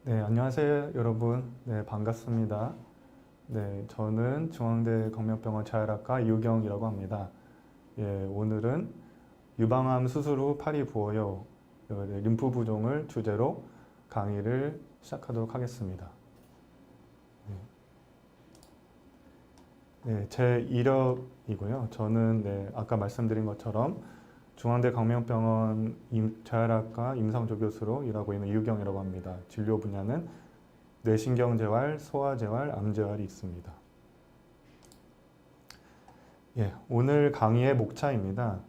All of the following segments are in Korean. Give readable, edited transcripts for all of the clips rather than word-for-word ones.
네, 안녕하세요, 여러분. 네, 반갑습니다. 네, 저는 중앙대 광명병원 자율학과 이우경이라고 합니다. 예, 오늘은 유방암 수술 후 팔이 부어요. 림프 부종을 주제로 강의를 시작하도록 하겠습니다. 네, 제 이력이고요. 저는 아까 말씀드린 것처럼 중앙대 광명병원 자율학과 임상조교수로 일하고 있는 이우경이라고 합니다. 진료 분야는 뇌신경재활, 소아재활, 암재활이 있습니다. 예, 오늘 강의의 목차입니다.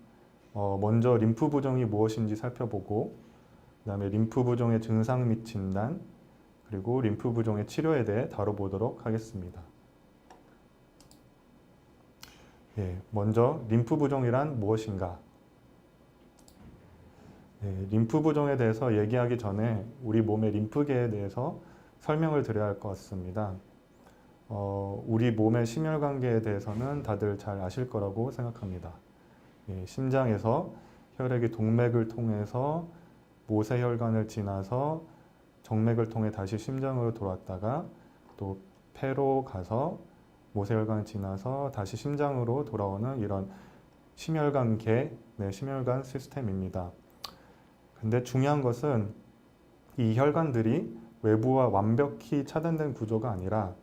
먼저 림프 부종이 무엇인지 살펴보고, 그 다음에 림프 부종의 증상 및 진단, 그리고 림프 부종의 치료에 대해 다뤄보도록 하겠습니다. 예, 먼저 림프 부종이란 무엇인가? 예, 림프 부종에 대해서 얘기하기 전에 우리 몸의 림프계에 대해서 설명을 드려야 할 것 같습니다. 우리 몸의 심혈관계에 대해서는 다들 잘 아실 거라고 생각합니다. 예, 심장에서 혈액이 동맥을 통해서 모세혈관을 지나서 정맥을 통해 다시 심장으로 돌아왔다가 또 폐로 가서 모세혈관을 지나서 다시 심장으로 돌아오는 이런 심혈관계, 심혈관 시스템입니다. 근데 중요한 것은 이 혈관들이 외부와 완벽히 차단된 구조가 아니라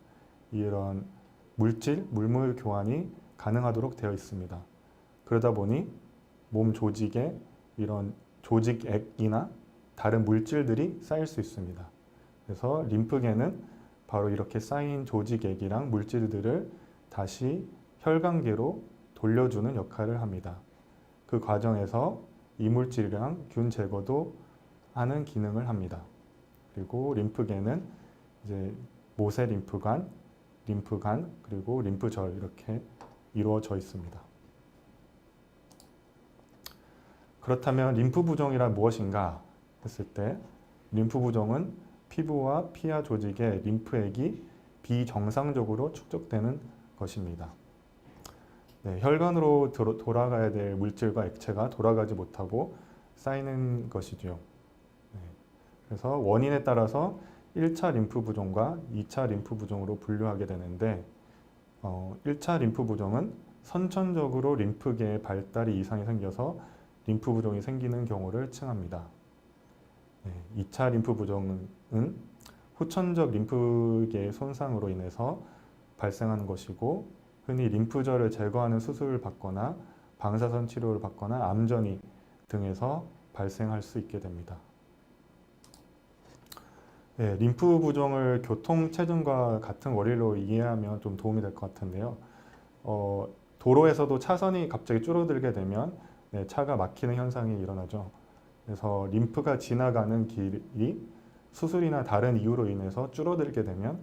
이런 물질, 물물 교환이 가능하도록 되어 있습니다. 그러다 보니 몸 조직에 이런 조직액이나 다른 물질들이 쌓일 수 있습니다. 그래서 림프계는 바로 이렇게 쌓인 조직액이랑 물질들을 다시 혈관계로 돌려주는 역할을 합니다. 그 과정에서 이물질이랑 균 제거도 하는 기능을 합니다. 그리고 림프계는 이제 모세 림프관, 그리고 림프절 이렇게 이루어져 있습니다. 그렇다면 림프 부종이란 무엇인가 했을 때 림프 부종은 피부와 피하 조직에 림프액이 비정상적으로 축적되는 것입니다. 네, 혈관으로 돌아가야 될 물질과 액체가 돌아가지 못하고 쌓이는 것이죠. 네, 그래서 원인에 따라서 1차 림프 부종과 2차 림프 부종으로 분류하게 되는데 1차 림프 부종은 선천적으로 림프계의 발달이 이상이 생겨서 림프 부종이 생기는 경우를 칭합니다. 2차 림프 부종은 후천적 림프계의 손상으로 인해서 발생하는 것이고 흔히 림프절을 제거하는 수술을 받거나 방사선 치료를 받거나 암전이 등에서 발생할 수 있게 됩니다. 네, 림프 부종을 교통체증과 같은 원리로 이해하면 좀 도움이 될 것 같은데요. 도로에서도 차선이 갑자기 줄어들게 되면 차가 막히는 현상이 일어나죠. 그래서 림프가 지나가는 길이 수술이나 다른 이유로 인해서 줄어들게 되면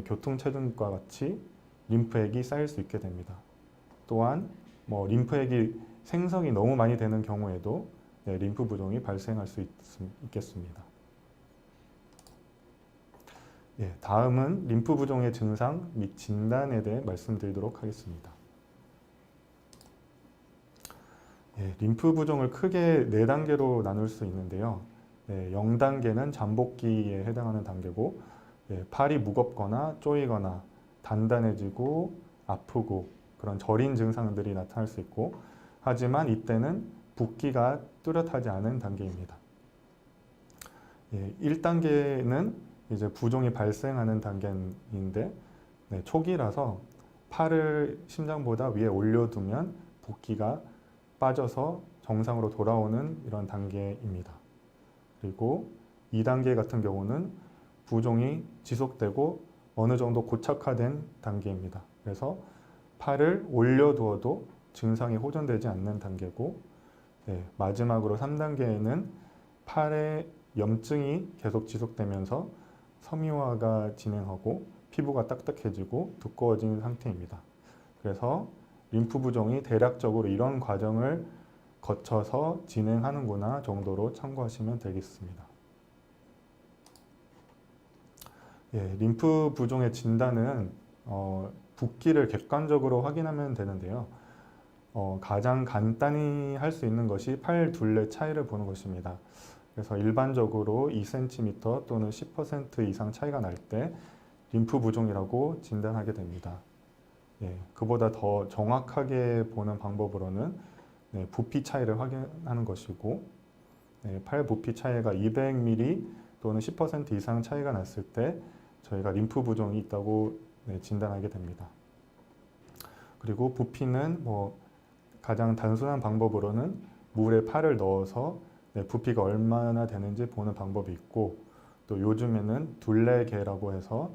교통체증과 같이 림프액이 쌓일 수 있게 됩니다. 또한 림프액이 생성이 너무 많이 되는 경우에도 림프 부종이 발생할 수 있겠습니다. 예, 다음은 림프 부종의 증상 및 진단에 대해 말씀드리도록 하겠습니다. 예, 림프 부종을 크게 4단계로 나눌 수 있는데요. 0단계는 잠복기에 해당하는 단계고 팔이 무겁거나 쪼이거나 단단해지고 아프고 그런 저린 증상들이 나타날 수 있고 하지만 이때는 붓기가 뚜렷하지 않은 단계입니다. 1단계는 이제 부종이 발생하는 단계인데 초기라서 팔을 심장보다 위에 올려두면 붓기가 빠져서 정상으로 돌아오는 이런 단계입니다. 그리고 2단계 같은 경우는 부종이 지속되고 어느 정도 고착화된 단계입니다. 그래서 팔을 올려두어도 증상이 호전되지 않는 단계고 마지막으로 3단계에는 팔에 염증이 계속 지속되면서 섬유화가 진행하고 피부가 딱딱해지고 두꺼워진 상태입니다. 그래서 림프 부종이 대략적으로 이런 과정을 거쳐서 진행하는구나 정도로 참고하시면 되겠습니다. 림프 부종의 진단은 붓기를 객관적으로 확인하면 되는데요. 가장 간단히 할 수 있는 것이 팔 둘레 차이를 보는 것입니다. 그래서 일반적으로 2cm 또는 10% 이상 차이가 날 때 림프 부종이라고 진단하게 됩니다. 예, 그보다 더 정확하게 보는 방법으로는 부피 차이를 확인하는 것이고, 팔 부피 차이가 200mm 또는 10% 이상 차이가 났을 때 저희가 림프 부종이 있다고 진단하게 됩니다. 그리고 부피는 가장 단순한 방법으로는 물에 팔을 넣어서 부피가 얼마나 되는지 보는 방법이 있고, 또 요즘에는 둘레계라고 해서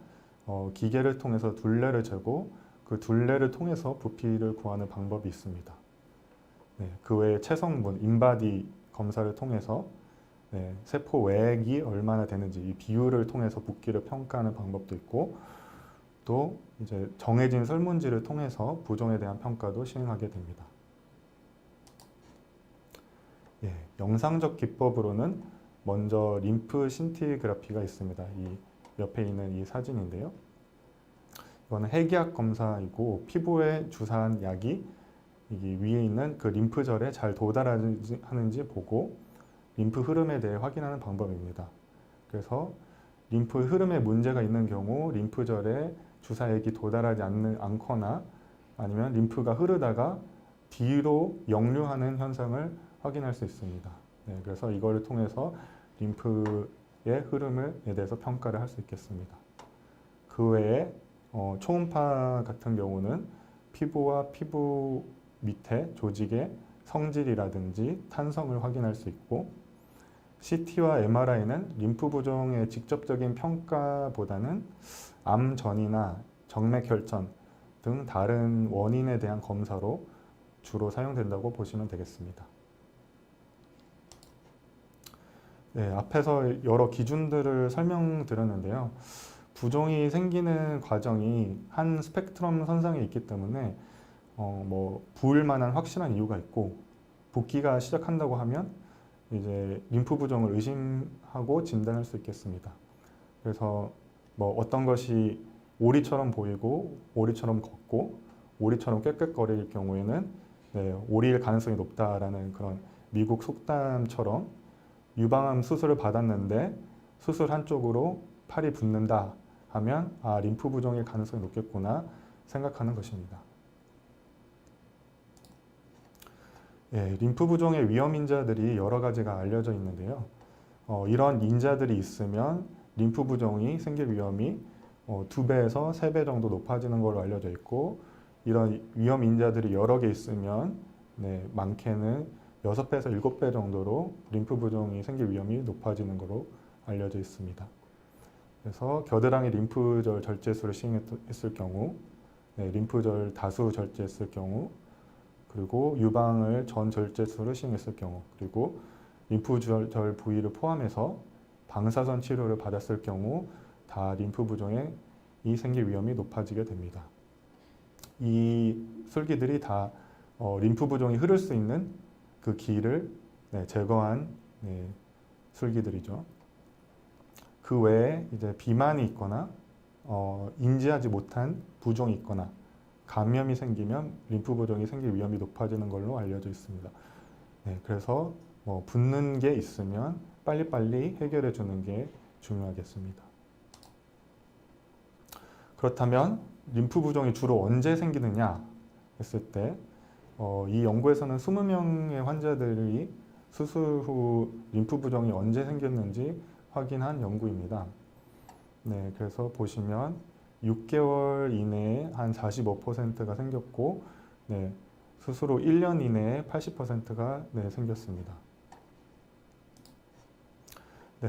기계를 통해서 둘레를 재고 그 둘레를 통해서 부피를 구하는 방법이 있습니다. 그 외에 체성분, 인바디 검사를 통해서 세포 외액이 얼마나 되는지 이 비율을 통해서 붓기를 평가하는 방법도 있고, 또 이제 정해진 설문지를 통해서 부종에 대한 평가도 시행하게 됩니다. 영상적 기법으로는 먼저 림프 신티그래피가 있습니다. 이 옆에 있는 이 사진인데요. 이거는 핵의학 검사이고 피부에 주사한 약이 이 위에 있는 그 림프절에 잘 도달하는지 보고 림프 흐름에 대해 확인하는 방법입니다. 그래서 림프 흐름에 문제가 있는 경우 림프절에 주사액이 도달하지 않거나 아니면 림프가 흐르다가 뒤로 역류하는 현상을 확인할 수 있습니다. 그래서 이거를 통해서 림프의 흐름에 대해서 평가를 할 수 있겠습니다. 그 외에 초음파 같은 경우는 피부와 피부 밑에 조직의 성질이라든지 탄성을 확인할 수 있고, CT와 MRI는 림프 부종의 직접적인 평가보다는 암 전이나 정맥 혈전 등 다른 원인에 대한 검사로 주로 사용된다고 보시면 되겠습니다. 앞에서 여러 기준들을 설명드렸는데요. 부종이 생기는 과정이 한 스펙트럼 선상에 있기 때문에 부을 만한 확실한 이유가 있고, 붓기가 시작한다고 하면 이제 림프 부종을 의심하고 진단할 수 있겠습니다. 그래서 어떤 것이 오리처럼 보이고 오리처럼 걷고 오리처럼 꽥꽥거릴 경우에는 오리일 가능성이 높다라는 그런 미국 속담처럼 유방암 수술을 받았는데 수술 한쪽으로 팔이 붓는다 하면 림프 부종일 가능성이 높겠구나 생각하는 것입니다. 림프 부종의 위험 인자들이 여러 가지가 알려져 있는데요. 이런 인자들이 있으면 림프 부종이 생길 위험이 2배에서 3배 정도 높아지는 걸로 알려져 있고, 이런 위험 인자들이 여러 개 있으면 많게는 6배에서 7배 정도로 림프 부종이 생길 위험이 높아지는 것으로 알려져 있습니다. 그래서 겨드랑이 림프절 절제술을 시행했을 경우, 림프절 다수 절제했을 경우, 그리고 유방을 전 절제술을 시행했을 경우, 그리고 림프절 부위를 포함해서 방사선 치료를 받았을 경우 다 림프 부종에 생길 위험이 높아지게 됩니다. 이 술기들이 다 림프 부종이 흐를 수 있는 그 길을 제거한 술기들이죠. 그 외에 이제 비만이 있거나 인지하지 못한 부종이 있거나 감염이 생기면 림프 부종이 생길 위험이 높아지는 걸로 알려져 있습니다. 그래서 붓는 게 있으면 빨리빨리 해결해 주는 게 중요하겠습니다. 그렇다면 림프 부종이 주로 언제 생기느냐 했을 때 이 연구에서는 20명의 환자들이 수술 후 림프 부종이 언제 생겼는지 확인한 연구입니다. 그래서 보시면 6개월 이내에 한 45%가 생겼고, 수술 후 1년 이내에 80%가 생겼습니다.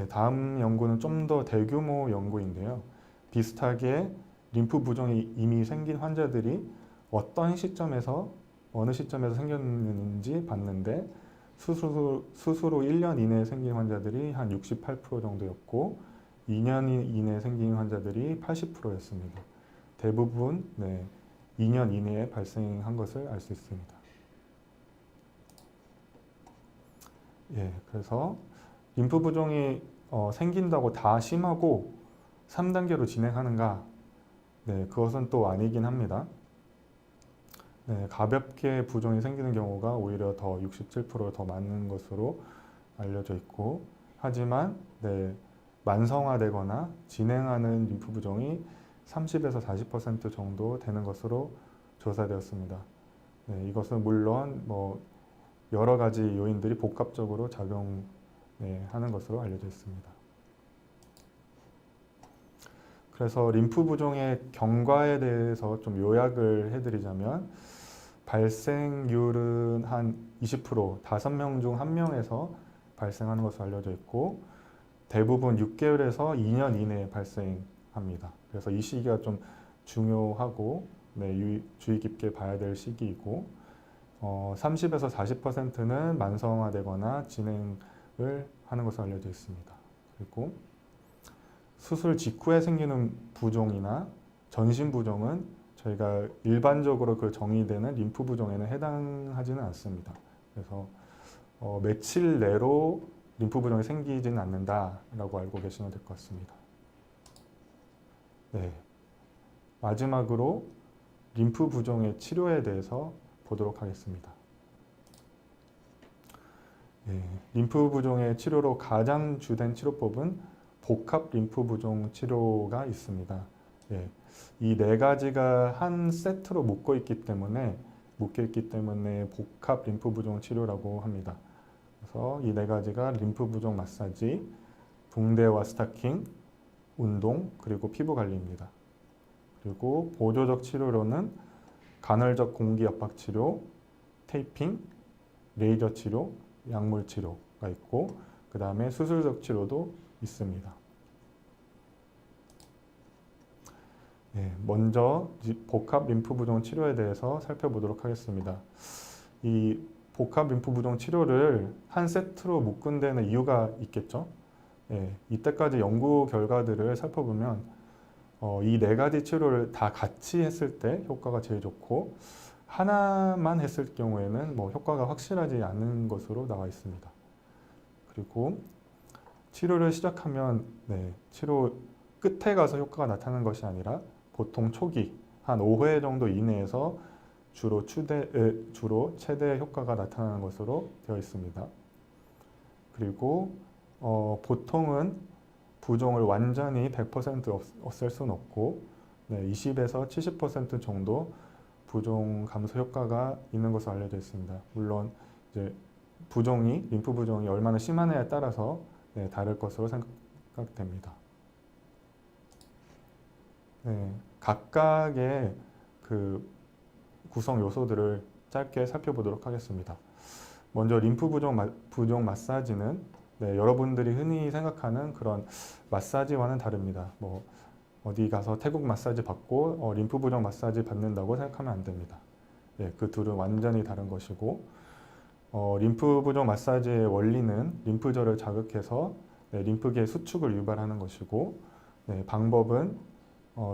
다음 연구는 좀 더 대규모 연구인데요. 비슷하게 림프 부종이 이미 생긴 환자들이 어느 시점에서 생겼는지 봤는데, 수술 후 1년 이내에 생긴 환자들이 한 68% 정도였고 2년 이내에 생긴 환자들이 80%였습니다. 대부분 2년 이내에 발생한 것을 알 수 있습니다. 그래서 림프 부종이 생긴다고 다 심하고 3단계로 진행하는가? 그것은 또 아니긴 합니다. 가볍게 부종이 생기는 경우가 오히려 더 67% 더 많은 것으로 알려져 있고, 하지만 만성화되거나 진행하는 림프 부종이 30에서 40% 정도 되는 것으로 조사되었습니다. 이것은 물론 여러 가지 요인들이 복합적으로 작용하는 것으로 알려져 있습니다. 그래서 림프 부종의 경과에 대해서 좀 요약을 해드리자면 발생률은 한 20%, 5명 중 1명에서 발생하는 것으로 알려져 있고 대부분 6개월에서 2년 이내에 발생합니다. 그래서 이 시기가 좀 중요하고 주의 깊게 봐야 될 시기이고 30에서 40%는 만성화되거나 진행을 하는 것으로 알려져 있습니다. 그리고 수술 직후에 생기는 부종이나 전신 부종은 저희가 일반적으로 그 정의되는 림프 부종에는 해당하지는 않습니다. 그래서 며칠 내로 림프 부종이 생기지는 않는다라고 알고 계시면 될 것 같습니다. 마지막으로 림프 부종의 치료에 대해서 보도록 하겠습니다. 림프 부종의 치료로 가장 주된 치료법은 복합 림프 부종 치료가 있습니다. 이 네 가지가 한 세트로 묶여 있기 때문에 복합 림프 부종 치료라고 합니다. 그래서 이 네 가지가 림프 부종 마사지, 붕대와 스타킹, 운동, 그리고 피부 관리입니다. 그리고 보조적 치료로는 간헐적 공기 압박 치료, 테이핑, 레이저 치료, 약물 치료가 있고 그 다음에 수술적 치료도 있습니다. 먼저 복합 림프 부종 치료에 대해서 살펴보도록 하겠습니다. 이 복합 림프 부종 치료를 한 세트로 묶은 데는 이유가 있겠죠. 이때까지 연구 결과들을 살펴보면 이 네 가지 치료를 다 같이 했을 때 효과가 제일 좋고 하나만 했을 경우에는 효과가 확실하지 않은 것으로 나와 있습니다. 그리고 치료를 시작하면 치료 끝에 가서 효과가 나타나는 것이 아니라 보통 초기 한 5회 정도 이내에서 주로 최대 효과가 나타나는 것으로 되어 있습니다. 그리고 보통은 부종을 완전히 100% 없앨 수는 없고 20에서 70% 정도 부종 감소 효과가 있는 것으로 알려져 있습니다. 물론 이제 림프 부종이 얼마나 심하냐에 따라서 다를 것으로 생각됩니다. 각각의 그 구성 요소들을 짧게 살펴보도록 하겠습니다. 먼저 림프 부종 마사지는 여러분들이 흔히 생각하는 그런 마사지와는 다릅니다. 어디 가서 태국 마사지 받고 림프 부종 마사지 받는다고 생각하면 안 됩니다. 그 둘은 완전히 다른 것이고 림프 부종 마사지의 원리는 림프절을 자극해서 림프계 수축을 유발하는 것이고 방법은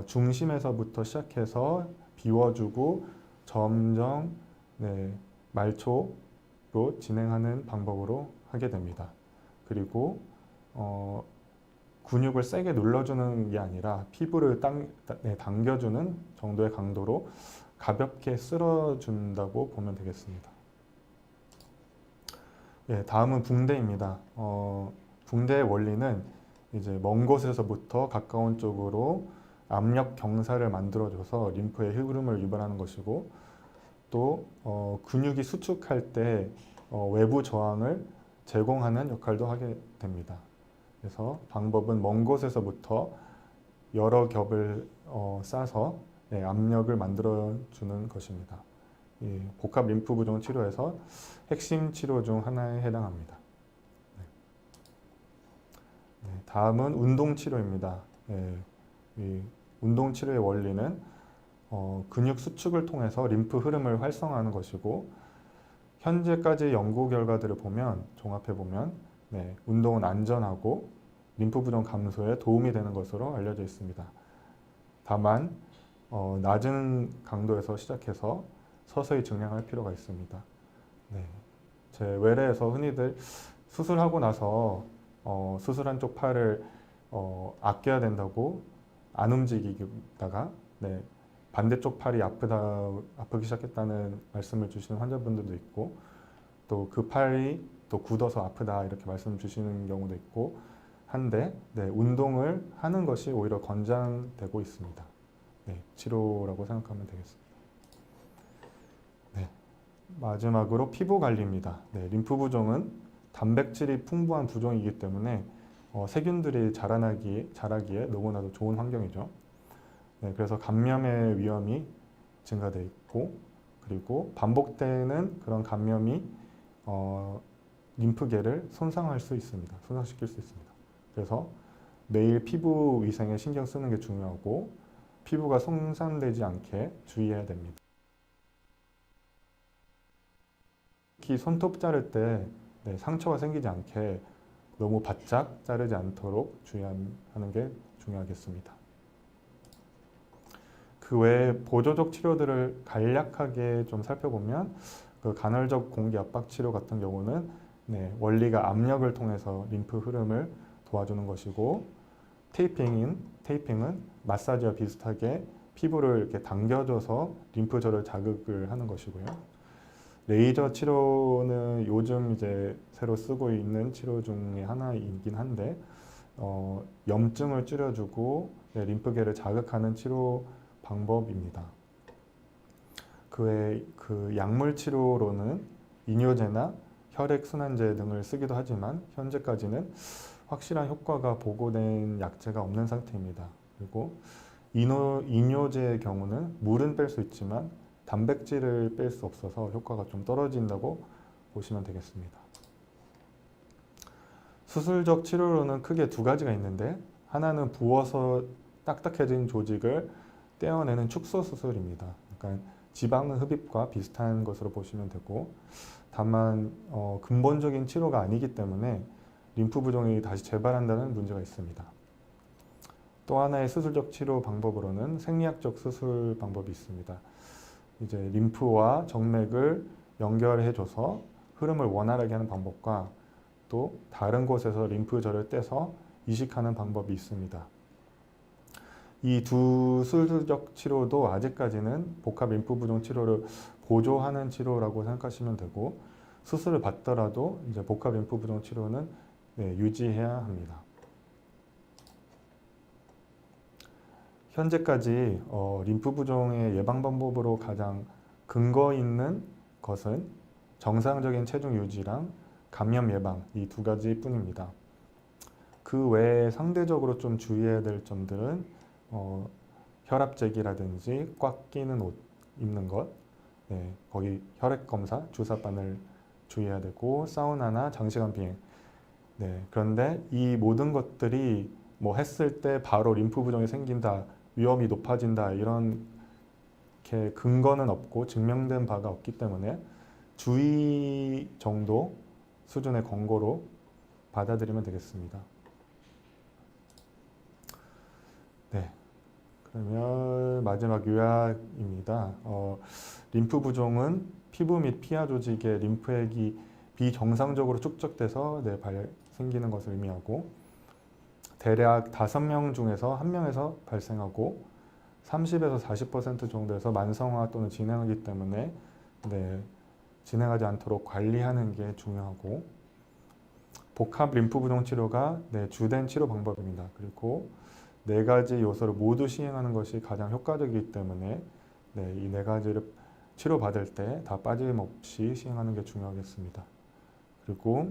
중심에서부터 시작해서 비워주고 점점 말초로 진행하는 방법으로 하게 됩니다. 그리고 근육을 세게 눌러주는 게 아니라 피부를 당겨주는 정도의 강도로 가볍게 쓸어준다고 보면 되겠습니다. 다음은 붕대입니다. 붕대의 원리는 이제 먼 곳에서부터 가까운 쪽으로 압력 경사를 만들어줘서 림프의 흐름을 유발하는 것이고 또 근육이 수축할 때 외부 저항을 제공하는 역할도 하게 됩니다. 그래서 방법은 먼 곳에서부터 여러 겹을 싸서 압력을 만들어주는 것입니다. 복합 림프 부종 치료에서 핵심 치료 중 하나에 해당합니다. 다음은 운동 치료입니다. 운동 치료의 원리는 근육 수축을 통해서 림프 흐름을 활성화하는 것이고 현재까지 연구 결과들을 종합해 보면 운동은 안전하고 림프 부종 감소에 도움이 되는 것으로 알려져 있습니다. 다만 낮은 강도에서 시작해서 서서히 증량할 필요가 있습니다. 제 외래에서 흔히들 수술하고 나서 수술한 쪽 팔을 아껴야 된다고 안 움직이다가 반대쪽 팔이 아프기 시작했다는 말씀을 주시는 환자분들도 있고 또 그 팔이 또 굳어서 아프다 이렇게 말씀 주시는 경우도 있고 한데 운동을 하는 것이 오히려 권장되고 있습니다. 치료라고 생각하면 되겠습니다. 마지막으로 피부 관리입니다. 림프 부종은 단백질이 풍부한 부종이기 때문에 세균들이 자라기에 너무나도 좋은 환경이죠. 그래서 감염의 위험이 증가되어 있고 그리고 반복되는 그런 감염이 림프계를 손상시킬 수 있습니다. 그래서 매일 피부 위생에 신경 쓰는 게 중요하고 피부가 손상되지 않게 주의해야 됩니다. 특히 손톱 자를 때 상처가 생기지 않게 너무 바짝 자르지 않도록 주의하는 게 중요하겠습니다. 그 외에 보조적 치료들을 간략하게 좀 살펴보면 그 간헐적 공기 압박 치료 같은 경우는 원리가 압력을 통해서 림프 흐름을 도와주는 것이고 테이핑은 마사지와 비슷하게 피부를 이렇게 당겨줘서 림프절을 자극을 하는 것이고요. 레이저 치료는 요즘 이제 새로 쓰고 있는 치료 중에 하나이긴 한데 염증을 줄여주고 림프계를 자극하는 치료 방법입니다. 그 외에 그 약물 치료로는 이뇨제나 혈액순환제 등을 쓰기도 하지만 현재까지는 확실한 효과가 보고된 약제가 없는 상태입니다. 그리고 이뇨제의 경우는 물은 뺄 수 있지만 단백질을 뺄 수 없어서 효과가 좀 떨어진다고 보시면 되겠습니다. 수술적 치료로는 크게 두 가지가 있는데 하나는 부어서 딱딱해진 조직을 떼어내는 축소 수술입니다. 그러니까 지방 흡입과 비슷한 것으로 보시면 되고 다만 근본적인 치료가 아니기 때문에 림프 부종이 다시 재발한다는 문제가 있습니다. 또 하나의 수술적 치료 방법으로는 생리학적 수술 방법이 있습니다. 이제 림프와 정맥을 연결해줘서 흐름을 원활하게 하는 방법과 또 다른 곳에서 림프절을 떼서 이식하는 방법이 있습니다. 이 두 수술적 치료도 아직까지는 복합 림프 부종 치료를 보조하는 치료라고 생각하시면 되고 수술을 받더라도 이제 복합 림프 부종 치료는 유지해야 합니다. 현재까지 림프 부종의 예방 방법으로 가장 근거 있는 것은 정상적인 체중 유지랑 감염 예방 이 두 가지 뿐입니다. 그 외에 상대적으로 좀 주의해야 될 점들은 혈압재기라든지 꽉 끼는 옷 입는 것, 거기 혈액 검사, 주사 바늘 주의해야 되고 사우나나 장시간 비행. 그런데 이 모든 것들이 뭐 했을 때 바로 림프 부종이 생긴다, 위험이 높아진다 이런 게 근거는 없고 증명된 바가 없기 때문에 주의 정도 수준의 권고로 받아들이면 되겠습니다. 그러면 마지막 요약입니다. 림프 부종은 피부 및 피하 조직의 림프액이 비정상적으로 축적돼서 생기는 것을 의미하고 대략 5명 중에서 1명에서 발생하고 30에서 40% 정도에서 만성화 또는 진행하기 때문에 진행하지 않도록 관리하는 게 중요하고 복합 림프 부종 치료가 주된 치료 방법입니다. 그리고 4가지 요소를 모두 시행하는 것이 가장 효과적이기 때문에 이 4가지를 치료받을 때 다 빠짐없이 시행하는 게 중요하겠습니다. 그리고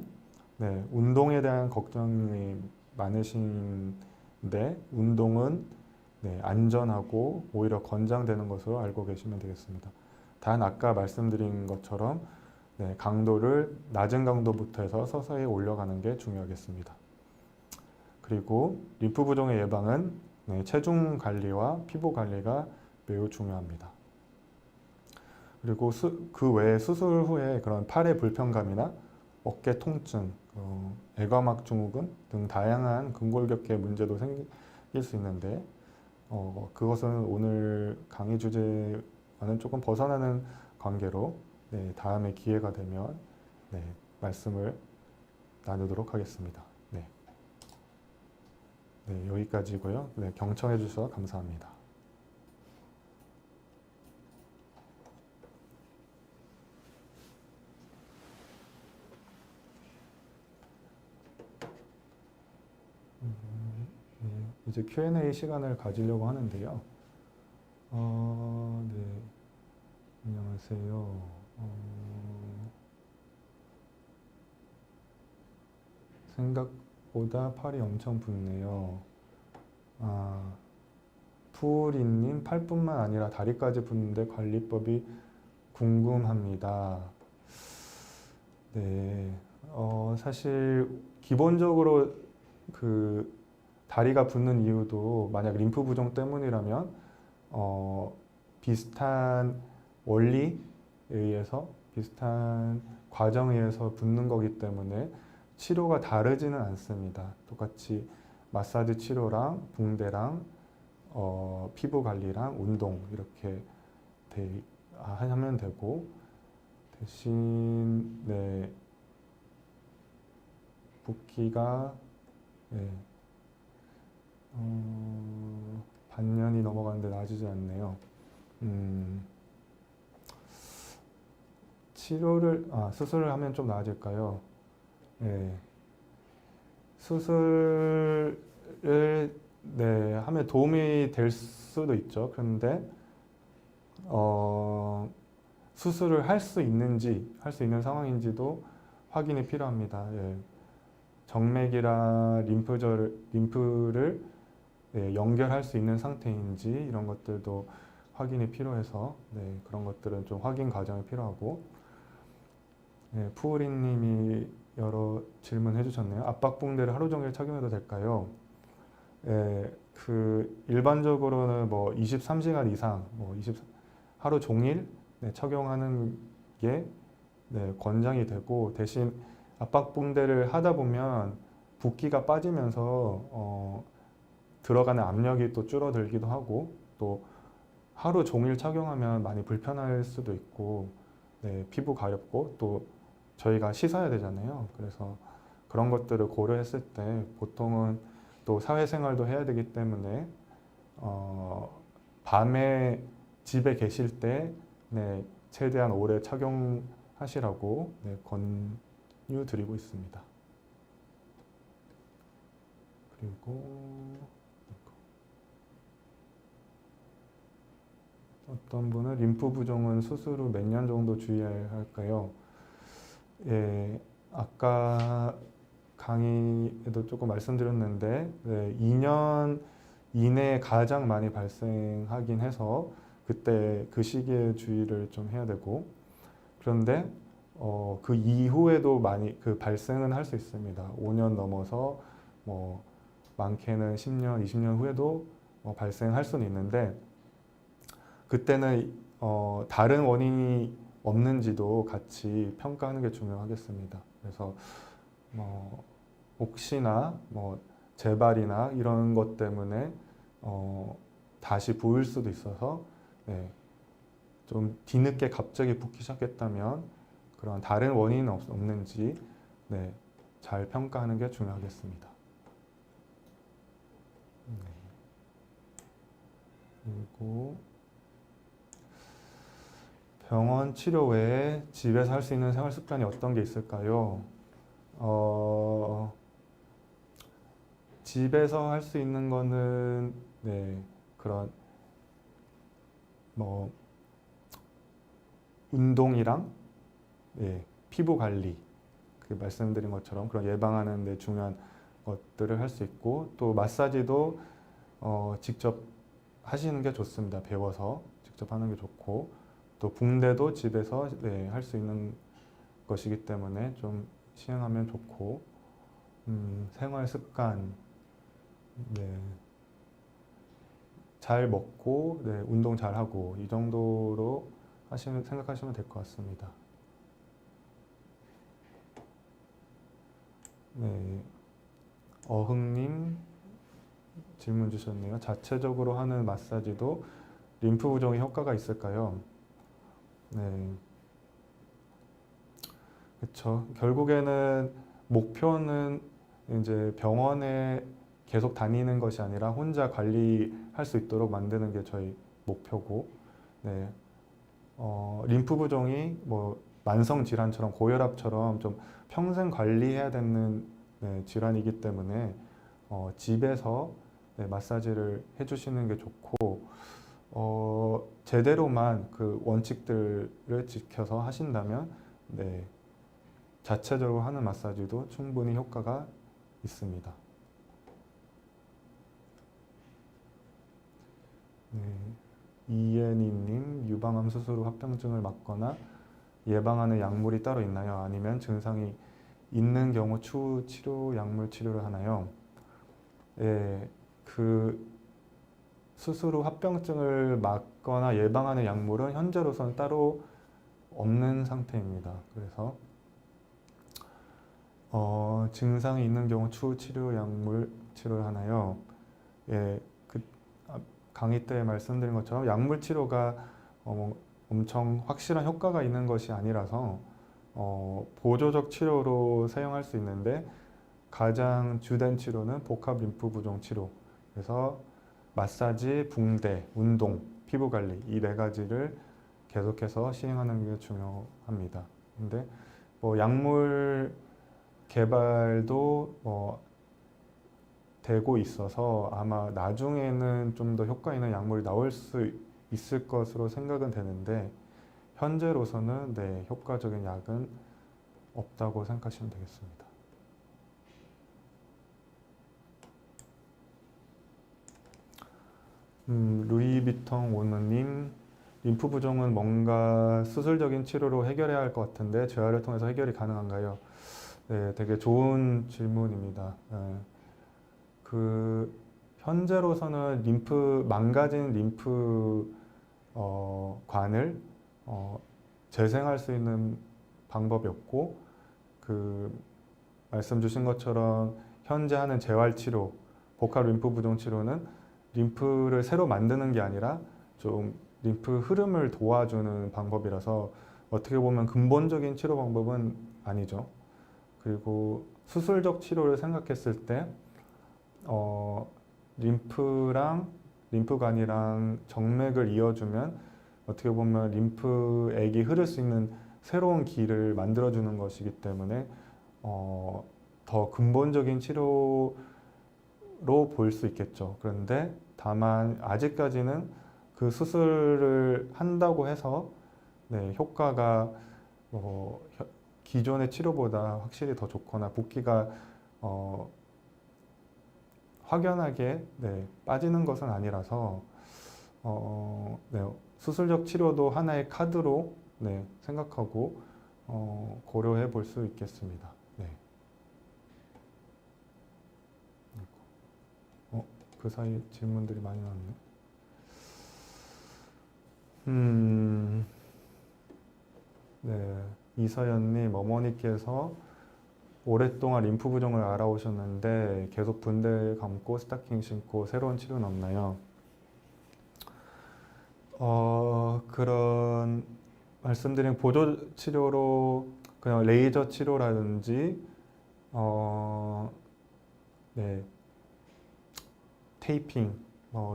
운동에 대한 걱정이 많으신데 운동은 안전하고 오히려 권장되는 것으로 알고 계시면 되겠습니다. 단 아까 말씀드린 것처럼 강도를 낮은 강도부터 해서 서서히 올려가는 게 중요하겠습니다. 그리고 림프 부종의 예방은 체중 관리와 피부 관리가 매우 중요합니다. 그리고 그 외에 수술 후에 그런 팔의 불편감이나 어깨 통증, 애과막 증후군 등 다양한 근골격계 문제도 생길 수 있는데 그것은 오늘 강의 주제와는 조금 벗어나는 관계로 다음에 기회가 되면 말씀을 나누도록 하겠습니다. 여기까지고요. 경청해 주셔서 감사합니다. 이제 Q&A 시간을 가지려고 하는데요. 네. 안녕하세요. 생각보다 팔이 엄청 붓네요. 푸우리님, 팔뿐만 아니라 다리까지 붓는데 관리법이 궁금합니다. 네. 사실 기본적으로 그 다리가 붓는 이유도 만약 림프 부종 때문이라면 비슷한 원리에 의해서 비슷한 과정에 의해서 붓는 거기 때문에 치료가 다르지는 않습니다. 똑같이 마사지 치료랑 붕대랑 피부 관리랑 운동 이렇게 하면 되고 대신 네, 붓기가 네, 반년이 넘어가는데 나아지지 않네요. 수술을 하면 좀 나아질까요? 네. 수술을 네, 하면 도움이 될 수도 있죠. 그런데 수술을 할 수 있는 상황인지도 확인이 필요합니다. 예. 정맥이랑 림프를 예, 연결할 수 있는 상태인지 이런 것들도 확인이 필요해서 네, 그런 것들은 좀 확인 과정이 필요하고 예, 푸우리님이 여러 질문 해주셨네요. 압박붕대를 하루 종일 착용해도 될까요? 예, 일반적으로는 뭐 23시간 이상, 하루 종일 네, 착용하는 게 네, 권장이 되고 대신 압박붕대를 하다 보면 붓기가 빠지면서 들어가는 압력이 또 줄어들기도 하고 또 하루 종일 착용하면 많이 불편할 수도 있고 네, 피부 가렵고 또 저희가 씻어야 되잖아요. 그래서 그런 것들을 고려했을 때 보통은 또 사회생활도 해야 되기 때문에 밤에 집에 계실 때 네, 최대한 오래 착용하시라고 네, 권유드리고 있습니다. 그리고 어떤 분은 림프 부종은 수술 후 몇 년 정도 주의해야 할까요? 예, 아까 강의에도 조금 말씀드렸는데 네, 2년 이내에 가장 많이 발생하긴 해서 그때 그 시기에 주의를 좀 해야 되고 그런데 그 이후에도 많이 그 발생은 할 수 있습니다. 5년 넘어서 뭐 많게는 10년, 20년 후에도 발생할 수는 있는데 그때는 다른 원인이 없는지도 같이 평가하는 게 중요하겠습니다. 그래서 혹시나 재발이나 이런 것 때문에 다시 부을 수도 있어서 네, 좀 뒤늦게 갑자기 붓기 시작했다면 그런 다른 원인은 없는지 네, 잘 평가하는 게 중요하겠습니다. 네. 그리고 병원 치료 외에 집에서 할 수 있는 생활 습관이 어떤 게 있을까요? 집에서 할 수 있는 거는 네, 그런 운동이랑 예, 피부 관리 그 말씀드린 것처럼 그런 예방하는 데 중요한 것들을 할 수 있고 또 마사지도 직접 하시는 게 좋습니다. 배워서 직접 하는 게 좋고 또 붕대도 집에서 네, 할 수 있는 것이기 때문에 좀 시행하면 좋고 생활 습관 네, 잘 먹고 네, 운동 잘 하고 이 정도로 생각하시면 될 것 같습니다. 네, 어흥님 질문 주셨네요. 자체적으로 하는 마사지도 림프 부종에 효과가 있을까요? 네, 그렇죠. 결국에는 목표는 이제 병원에 계속 다니는 것이 아니라 혼자 관리할 수 있도록 만드는 게 저희 목표고, 네, 림프 부종이 만성 질환처럼 고혈압처럼 좀 평생 관리해야 되는 네, 질환이기 때문에 집에서 네, 마사지를 해주시는 게 좋고 제대로만 그 원칙들을 지켜서 하신다면 네, 자체적으로 하는 마사지도 충분히 효과가 있습니다. 네, 이예니님, 유방암 수술 후 합병증을 막거나 예방하는 약물이 따로 있나요? 아니면 증상이 있는 경우 추후 치료 약물 치료를 하나요? 예, 그 수술 후 합병증을 막거나 예방하는 약물은 현재로서는 따로 없는 상태입니다. 그래서 증상이 있는 경우 추후 치료 약물 치료를 하나요? 예, 강의 때 말씀드린 것처럼 약물 치료가 엄청 확실한 효과가 있는 것이 아니라서 보조적 치료로 사용할 수 있는데 가장 주된 치료는 복합 림프 부종 치료. 그래서 마사지, 붕대, 운동, 피부 관리 이 네 가지를 계속해서 시행하는 게 중요합니다. 근데 뭐 약물 개발도 되고 있어서 아마 나중에는 좀 더 효과 있는 약물이 나올 수 있을 것으로 생각은 되는데 현재로서는 네, 효과적인 약은 없다고 생각하시면 되겠습니다. 루이비통 오너님, 림프 부종은 뭔가 수술적인 치료로 해결해야 할 것 같은데 재활을 통해서 해결이 가능한가요? 네, 되게 좋은 질문입니다. 네. 현재로서는 망가진 림프 관을 재생할 수 있는 방법이 없고 말씀 주신 것처럼 현재 하는 재활치료, 복합 림프 부종 치료는 림프를 새로 만드는 게 아니라 좀 림프 흐름을 도와주는 방법이라서 어떻게 보면 근본적인 치료 방법은 아니죠. 그리고 수술적 치료를 생각했을 때 림프관이랑 정맥을 이어주면 어떻게 보면 림프액이 흐를 수 있는 새로운 길을 만들어주는 것이기 때문에 더 근본적인 치료로 볼 수 있겠죠. 그런데 다만 아직까지는 그 수술을 한다고 해서 네, 효과가 기존의 치료보다 확실히 더 좋거나 붓기가 확연하게 네, 빠지는 것은 아니라서 네, 수술적 치료도 하나의 카드로 네, 생각하고 고려해 볼 수 있겠습니다. 네. 그 사이 질문들이 많이 나왔네. 네, 이서연님, 어머니께서 오랫동안 림프 부종을 알아오셨는데 계속 붕대 감고 스타킹 신고 새로운 치료는 없나요? 그런 말씀드린 보조 치료로 그냥 레이저 치료라든지 네, 테이핑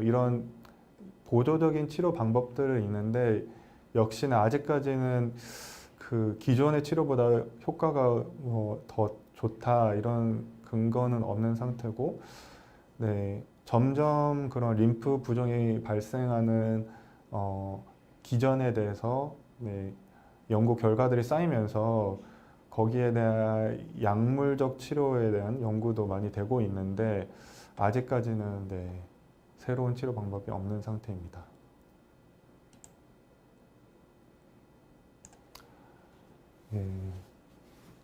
이런 보조적인 치료 방법들은 있는데 역시나 아직까지는 그 기존의 치료보다 효과가 더 좋다 이런 근거는 없는 상태고 네, 점점 그런 림프 부종이 발생하는 기전에 대해서 네, 연구 결과들이 쌓이면서 거기에 대한 약물적 치료에 대한 연구도 많이 되고 있는데 아직까지는 네, 새로운 치료 방법이 없는 상태입니다.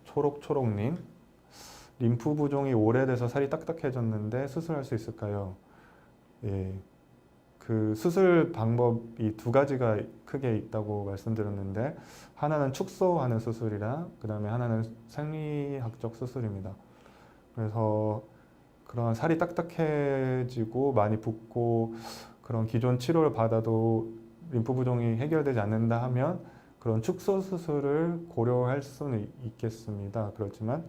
초록초록님, 림프 부종이 오래돼서 살이 딱딱해졌는데 수술할 수 있을까요? 예, 그 수술 방법이 두 가지가 크게 있다고 말씀드렸는데 하나는 축소하는 수술이라 그 다음에 하나는 생리학적 수술입니다. 그래서 그런 살이 딱딱해지고 많이 붓고 그런 기존 치료를 받아도 림프 부종이 해결되지 않는다 하면 그런 축소 수술을 고려할 수는 있겠습니다. 그렇지만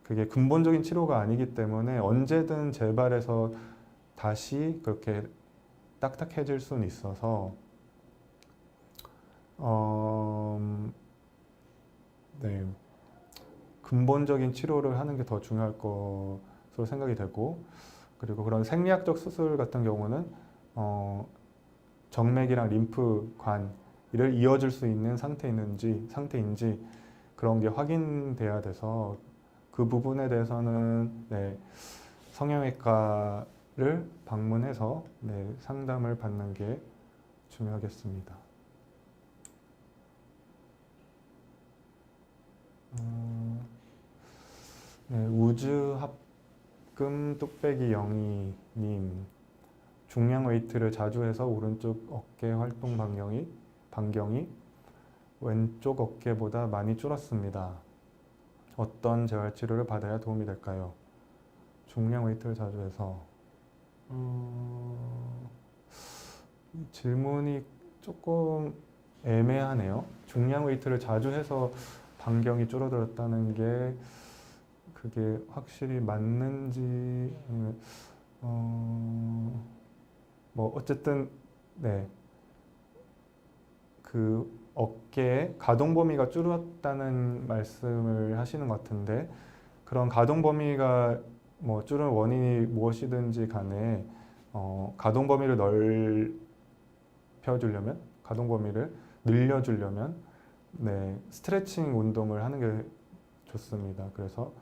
그게 근본적인 치료가 아니기 때문에 언제든 재발해서 다시 그렇게 딱딱해질 수는 있어서 네, 근본적인 치료를 하는 게 더 중요할 것으로 생각이 되고 그리고 그런 생리학적 수술 같은 경우는 정맥이랑 림프관을 이어줄 수 있는 상태인지 그런 게 확인돼야 돼서 그 부분에 대해서는 네, 성형외과를 방문해서 네, 상담을 받는 게 중요하겠습니다. 네, 우주합금 뚝배기 영희님, 중량 웨이트를 자주 해서 오른쪽 어깨 활동 반경이 왼쪽 어깨보다 많이 줄었습니다. 어떤 재활치료를 받아야 도움이 될까요? 중량 웨이트를 자주 해서 질문이 조금 애매하네요. 중량 웨이트를 자주 해서 반경이 줄어들었다는 게 그게 확실히 맞는지 뭐 어쨌든 네, 그 어깨의 가동 범위가 줄었다는 말씀을 하시는 것 같은데 그런 가동 범위가 뭐 줄은 원인이 무엇이든지 간에 가동 범위를 넓혀주려면 가동 범위를 늘려주려면 네, 스트레칭 운동을 하는 게 좋습니다. 그래서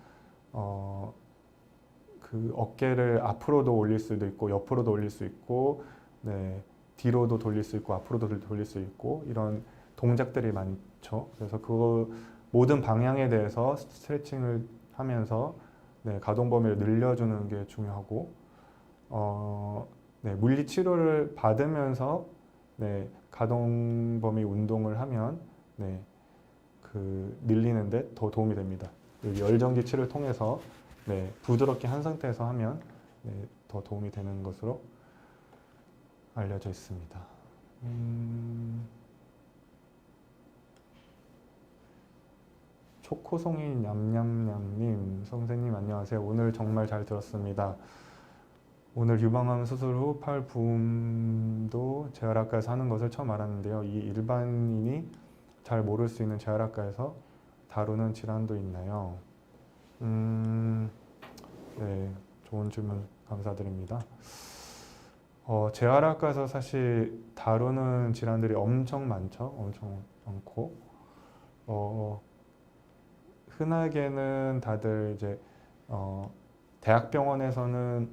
그 어깨를 앞으로도 올릴 수도 있고 옆으로도 올릴 수 있고 네, 뒤로도 돌릴 수 있고 앞으로도 돌릴 수 있고 이런 동작들이 많죠. 그래서 그 모든 방향에 대해서 스트레칭을 하면서 네, 가동 범위를 늘려주는 게 중요하고 네, 물리 치료를 받으면서 네, 가동 범위 운동을 하면 네, 그 늘리는데 더 도움이 됩니다. 여기 열전기 치료를 통해서 네, 부드럽게 한 상태에서 하면 네, 더 도움이 되는 것으로 알려져 있습니다. 초코송이 냠냠냠님, 선생님 안녕하세요. 오늘 정말 잘 들었습니다. 오늘 유방암 수술 후 팔 부음도 재활학과에서 하는 것을 처음 알았는데요. 이 일반인이 잘 모를 수 있는 재활학과에서 다루는 질환도 있나요? 네, 좋은 질문 감사드립니다. 재활학과에서 사실 다루는 질환들이 엄청 많죠. 엄청 많고 흔하게는 다들 이제 대학병원에서는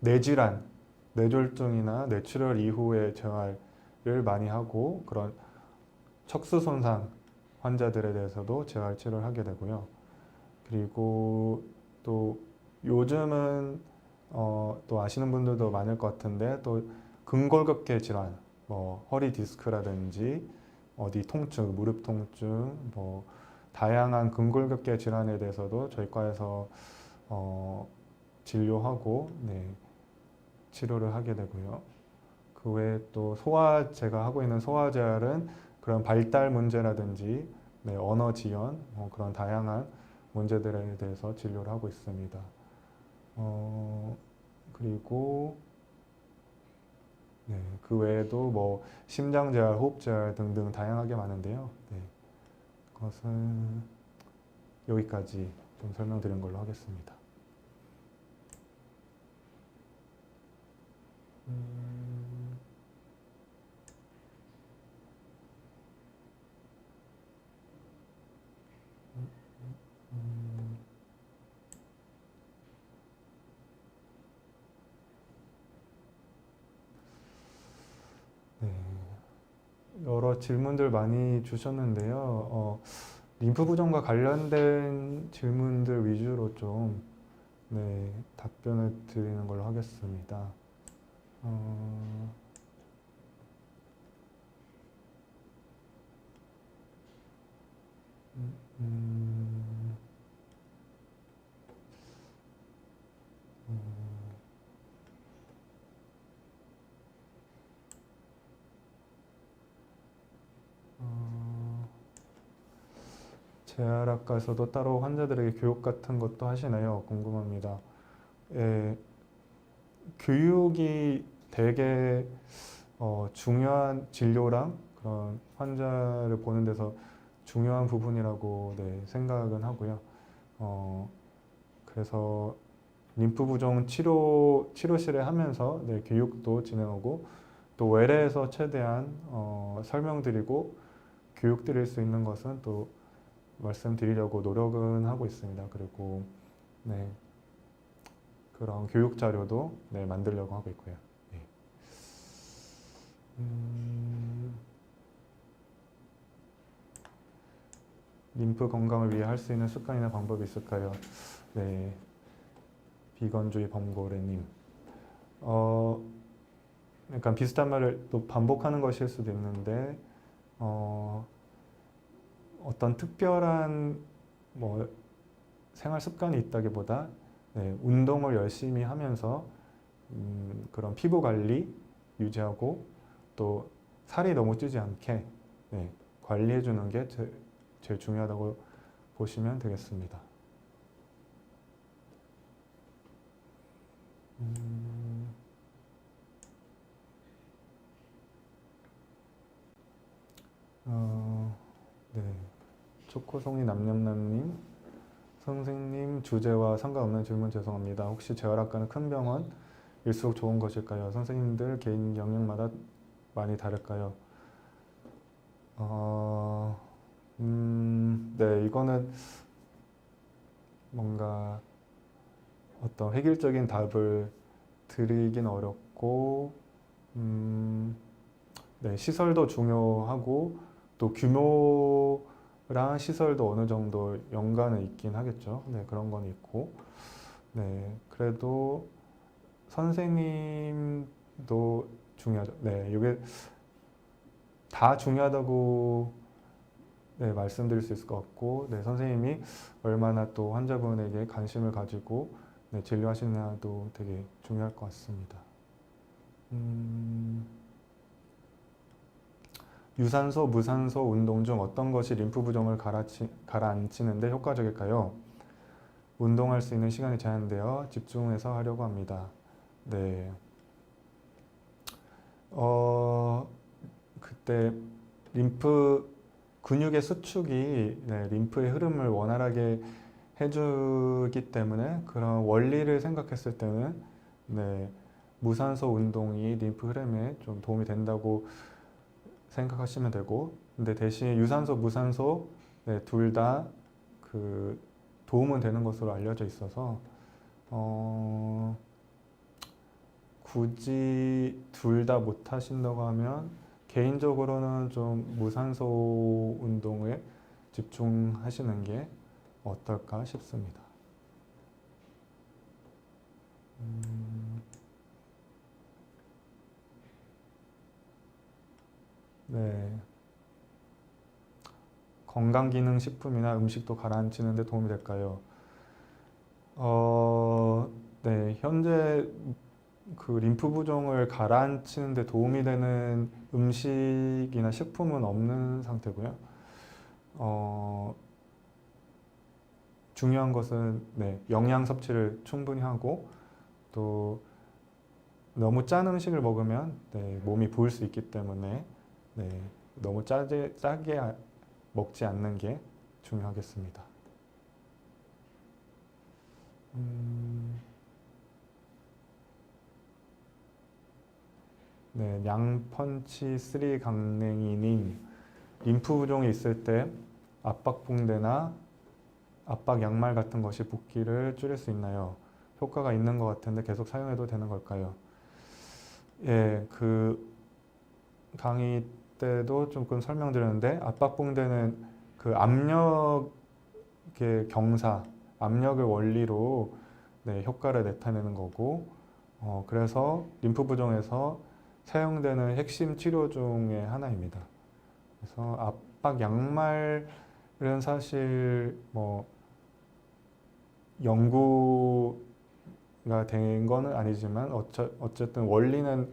뇌질환, 뇌졸중이나 뇌출혈 이후의 재활을 많이 하고 그런 척수 손상 환자들에 대해서도 재활 치료를 하게 되고요. 그리고 또 요즘은 또 아시는 분들도 많을 것 같은데 또 근골격계 질환, 뭐 허리 디스크라든지 어디 통증, 무릎 통증, 뭐 다양한 근골격계 질환에 대해서도 저희 과에서 진료하고 네, 치료를 하게 되고요. 그 외에 또 제가 하고 있는 소아재활은 그런 발달 문제라든지 네, 언어 지연, 그런 다양한 문제들에 대해서 진료를 하고 있습니다. 그리고 네, 그 외에도 뭐 심장재활, 호흡재활 등등 다양하게 많은데요. 네, 그것은 여기까지 좀 설명드린 걸로 하겠습니다. 네, 여러 질문들 많이 주셨는데요. 림프 부종과 관련된 질문들 위주로 좀 네, 답변을 드리는 걸로 하겠습니다. 재활학과에서도 따로 환자들에게 교육 같은 것도 하시나요? 궁금합니다. 예, 교육이 되게 중요한 진료랑 그런 환자를 보는 데서 중요한 부분이라고 네, 생각은 하고요. 그래서 림프 부종 치료실에 하면서 네, 교육도 진행하고 또 외래에서 최대한 설명드리고 교육드릴 수 있는 것은 또 말씀드리려고 노력은 하고 있습니다. 그리고 네, 그런 교육 자료도 네, 만들려고 하고 있고요. 네. 림프 건강을 위해 할 수 있는 습관이나 방법이 있을까요? 네, 비건주의 범고래님. 약간 비슷한 말을 또 반복하는 것일 수도 있는데 어떤 특별한 뭐 생활 습관이 있다기보다 네, 운동을 열심히 하면서 그런 피부 관리 유지하고 또 살이 너무 찌지 않게 네, 관리해 주는 게 제일 중요하다고 보시면 되겠습니다. 네. 초코송이 남냠남님, 선생님 주제와 상관없는 질문 죄송합니다. 혹시 재활학과는 큰 병원일수록 좋은 것일까요? 선생님들 개인 영역마다 많이 다를까요? 네, 이거는 뭔가 어떤 획일적인 답을 드리긴 어렵고, 네, 시설도 중요하고 또 규모랑 시설도 어느 정도 연관은 있긴 하겠죠. 네, 그런 건 있고, 네, 그래도 선생님도 중요하죠. 네, 이게 다 중요하다고 네, 말씀드릴 수 있을 것 같고, 네, 선생님이 얼마나 또 환자분에게 관심을 가지고 네, 진료하시느냐도 되게 중요할 것 같습니다. 유산소, 무산소 운동 중 어떤 것이 림프 부종을 가라앉히는 데 효과적일까요? 운동할 수 있는 시간이 제한되어 집중해서 하려고 합니다. 네. 그때 림프 근육의 수축이 네, 림프의 흐름을 원활하게 해주기 때문에 그런 원리를 생각했을 때는 네, 무산소 운동이 림프 흐름에 좀 도움이 된다고 생각하시면 되고, 근데 대신 유산소, 무산소 네, 둘 다 그 도움은 되는 것으로 알려져 있어서 굳이 둘 다 못 하신다고 하면 개인적으로는 좀 무산소 운동에 집중하시는 게 어떨까 싶습니다. 네. 건강기능식품이나 음식도 가라앉히는 데 도움이 될까요? 네. 현재 그 림프 부종을 가라앉히는 데 도움이 되는 음식이나 식품은 없는 상태고요. 중요한 것은 네, 영양 섭취를 충분히 하고 또 너무 짠 음식을 먹으면 네, 몸이 부을 수 있기 때문에 네, 너무 짜게 먹지 않는 게 중요하겠습니다. 네, 양펀치 3 강냉이님, 림프 부종이 있을 때 압박붕대나 압박 양말 같은 것이 붓기를 줄일 수 있나요? 효과가 있는 것 같은데 계속 사용해도 되는 걸까요? 예, 그 강의 때도 조금 설명드렸는데 압박붕대는 그 압력의 경사, 압력을 원리로 네, 효과를 나타내는 거고 그래서 림프 부종에서 사용되는 핵심 치료 중의 하나입니다. 그래서 압박 양말은 사실 뭐 연구가 된 거는 아니지만 어쨌든 원리는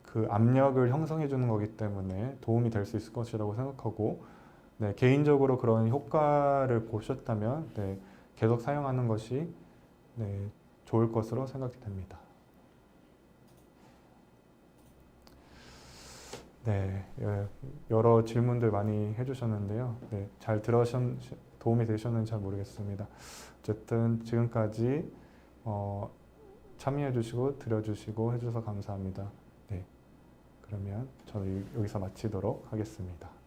그 압력을 형성해 주는 거기 때문에 도움이 될 수 있을 것이라고 생각하고 네, 개인적으로 그런 효과를 보셨다면 네, 계속 사용하는 것이 네, 좋을 것으로 생각이 됩니다. 네, 여러 질문들 많이 해주셨는데요. 네, 잘 도움이 되셨는지 잘 모르겠습니다. 어쨌든 지금까지 참여해 주시고 들어주시고 해주셔서 감사합니다. 네, 그러면 저는 여기서 마치도록 하겠습니다.